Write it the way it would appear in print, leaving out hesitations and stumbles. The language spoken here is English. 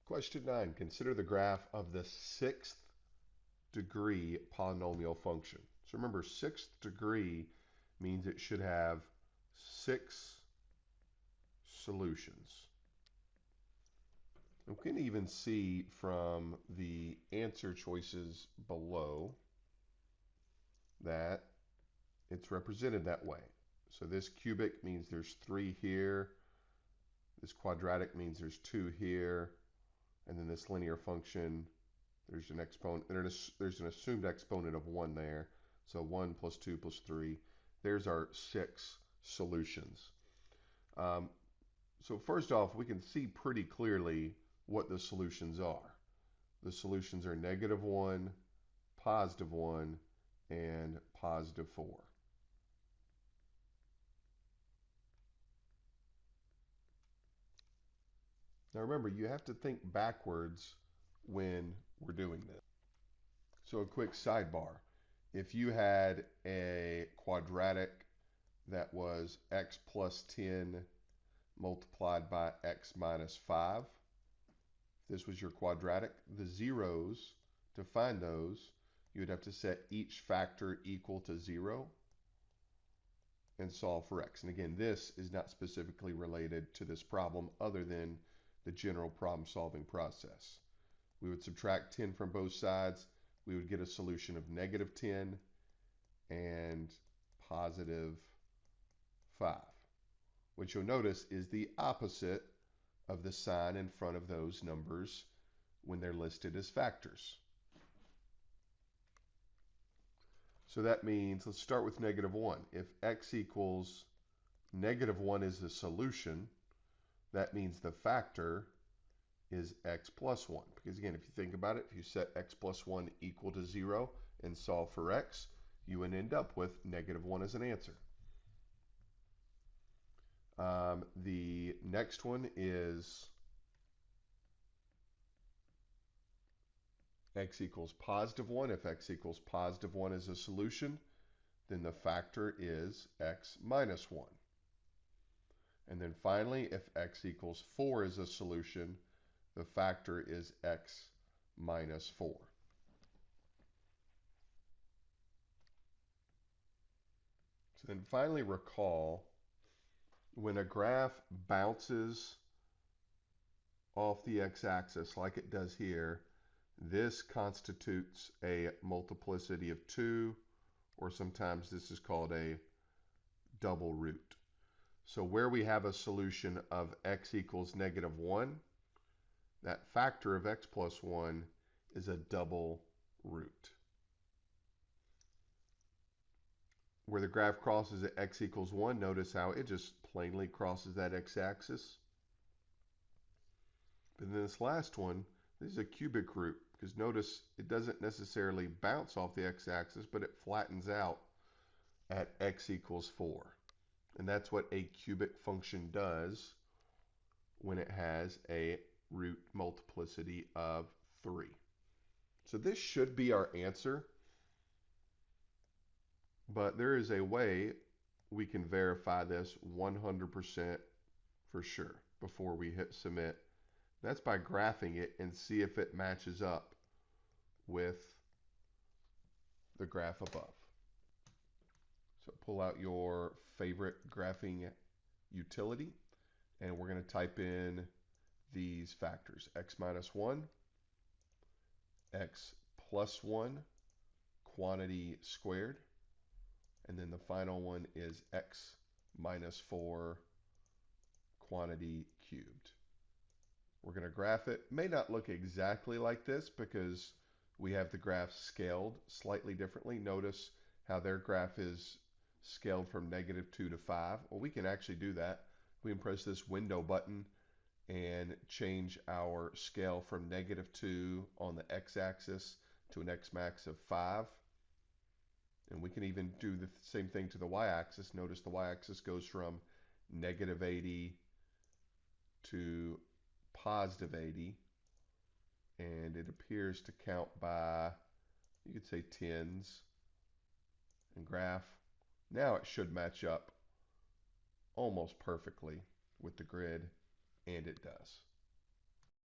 Question 9. Consider the graph of the sixth degree polynomial function. So remember, sixth degree means it should have 6 solutions. We can even see from the answer choices below that it's represented that way. So this cubic means there's 3 here. This quadratic means there's 2 here. And then this linear function, there's an exponent, there's an assumed exponent of 1 there. So 1 plus 2 plus 3. There's our 6 solutions. So first off, we can see pretty clearly what the solutions are. The solutions are -1, +1, and +4. Now remember, you have to think backwards when we're doing this. So a quick sidebar. If you had a quadratic that was x plus 10 multiplied by x minus 5, this was your quadratic, the zeros, to find those, you would have to set each factor equal to 0 and solve for x. And again, this is not specifically related to this problem other than the general problem solving process. We would subtract 10 from both sides. We would get a solution of -10 and +5. What you'll notice is the opposite of the sign in front of those numbers when they're listed as factors. So that means, let's start with -1. If x equals -1 is the solution, that means the factor is x plus 1. Because again, if you think about it, if you set x plus 1 equal to 0 and solve for x, you would end up with -1 as an answer. The next one is x equals +1. If x equals +1 is a solution, then the factor is x minus 1. And then finally, if x equals 4 is a solution, the factor is x minus 4. So then finally recall, when a graph bounces off the x-axis like it does here, this constitutes a multiplicity of 2, or sometimes this is called a double root. So where we have a solution of x equals -1, that factor of x plus 1 is a double root. Where the graph crosses at x equals 1, notice how it just plainly crosses that x-axis. But then this last one, this is a cubic root, because notice it doesn't necessarily bounce off the x-axis, but it flattens out at x equals 4. And that's what a cubic function does when it has a root multiplicity of 3. So this should be our answer, but there is a way we can verify this 100% for sure before we hit submit. That's by graphing it and see if it matches up with the graph above. So pull out your favorite graphing utility, and we're going to type in these factors: x minus 1, x plus 1, quantity squared, and then the final one is x minus 4, quantity cubed. We're going to graph it. May not look exactly like this because we have the graph scaled slightly differently. Notice how their graph is scaled from -2 to 5. Well, we can actually do that. We can press this window button and change our scale from -2 on the x-axis to an x-max of 5. And we can even do the same thing to the y-axis. Notice the y-axis goes from -80 to +80, and it appears to count by, you could say, tens, and graph. Now it should match up almost perfectly with the grid, and it does.